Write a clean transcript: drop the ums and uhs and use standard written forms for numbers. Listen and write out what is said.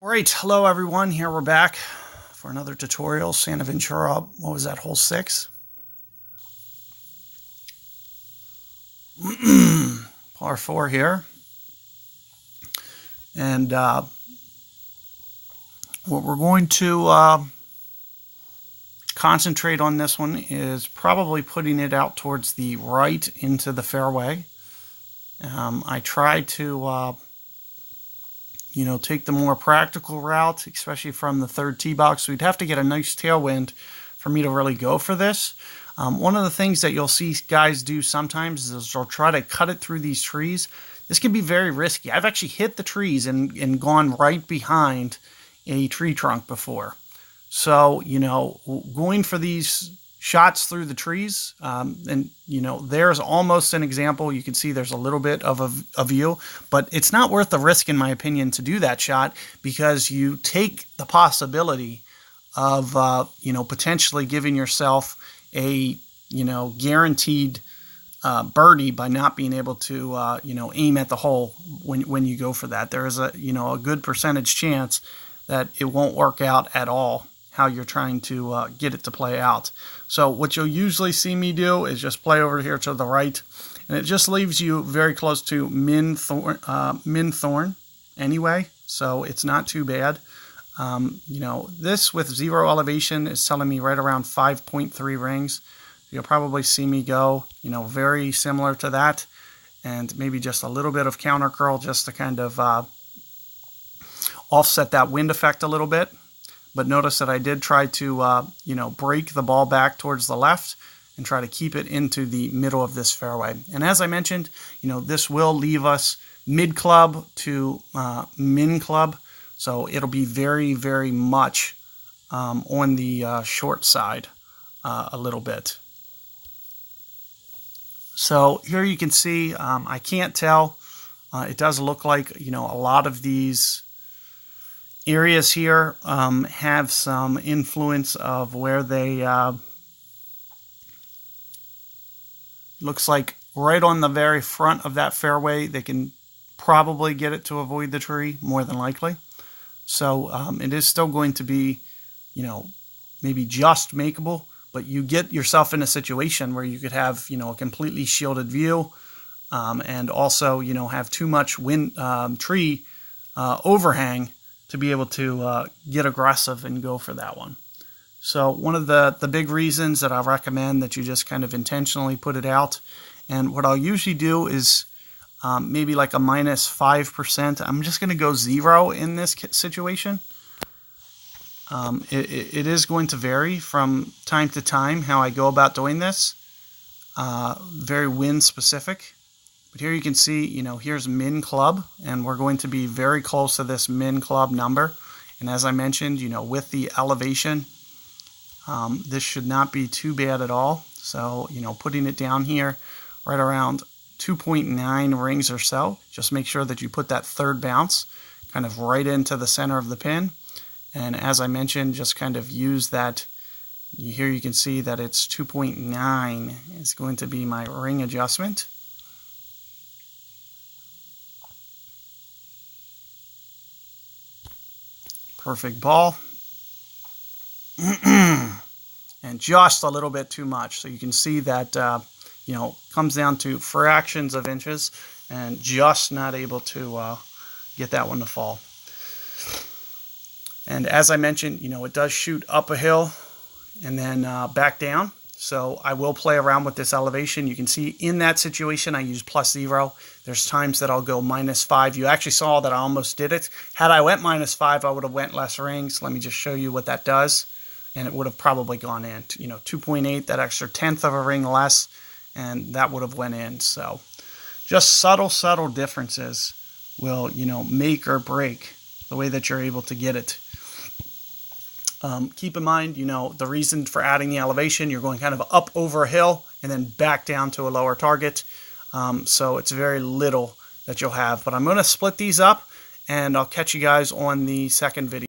Alright, hello everyone, here we're back for another tutorial, Santa Ventura, what was that, hole 6? Par 4 here. And what we're going to concentrate on this one is probably putting it out towards the right into the fairway. I try to take the more practical route, especially from the third tee box. We'd have to get a nice tailwind for me to really go for this. One of the things that you'll see guys do sometimes is they'll try to cut it through these trees. This can be very risky. I've actually hit the trees and gone right behind a tree trunk before. So, going for these shots through the trees, and there's almost an example. You can see there's a little bit of a view, but it's not worth the risk, in my opinion, to do that shot, because you take the possibility of potentially giving yourself a guaranteed birdie by not being able to aim at the hole when you go for that. There is a good percentage chance that it won't work out at all how you're trying to get it to play out. So what you'll usually see me do is just play over here to the right, and it just leaves you very close to min thorn anyway, so it's not too bad. This with zero elevation is telling me right around 5.3 rings. You'll probably see me go very similar to that, and maybe just a little bit of counter curl just to kind of offset that wind effect a little bit. But notice that I did try to, break the ball back towards the left and try to keep it into the middle of this fairway. And as I mentioned, this will leave us mid-club to min-club. So it'll be very, very much on the short side a little bit. So here you can see, I can't tell. It does look like, a lot of these areas here have some influence of where they looks like right on the very front of that fairway they can probably get it to avoid the tree, more than likely. So it is still going to be maybe just makeable, but you get yourself in a situation where you could have a completely shielded view, and also have too much wind tree overhang to be able to get aggressive and go for that one. So one of the big reasons that I recommend that you just kind of intentionally put it out, and what I'll usually do is maybe like a -5%. I'm just going to go 0 in this situation. It is going to vary from time to time how I go about doing this, very wind specific. But here you can see, here's min club, and we're going to be very close to this min club number. And as I mentioned, with the elevation, this should not be too bad at all. So, putting it down here right around 2.9 rings or so, just make sure that you put that third bounce kind of right into the center of the pin. And as I mentioned, just kind of use that. Here you can see that it's 2.9 is going to be my ring adjustment. Perfect ball. And just a little bit too much. So you can see that, comes down to fractions of inches and just not able to get that one to fall. And as I mentioned, it does shoot up a hill and then back down. So I will play around with this elevation. You can see in that situation I use +0. There's times that I'll go -5. You actually saw that I almost did it. Had I went -5, I would have went less rings. Let me just show you what that does. And it would have probably gone in. 2.8, that extra tenth of a ring less, and that would have went in. So just subtle differences will, make or break the way that you're able to get it. Keep in mind, the reason for adding the elevation, you're going kind of up over a hill and then back down to a lower target. So it's very little that you'll have. But I'm going to split these up, and I'll catch you guys on the second video.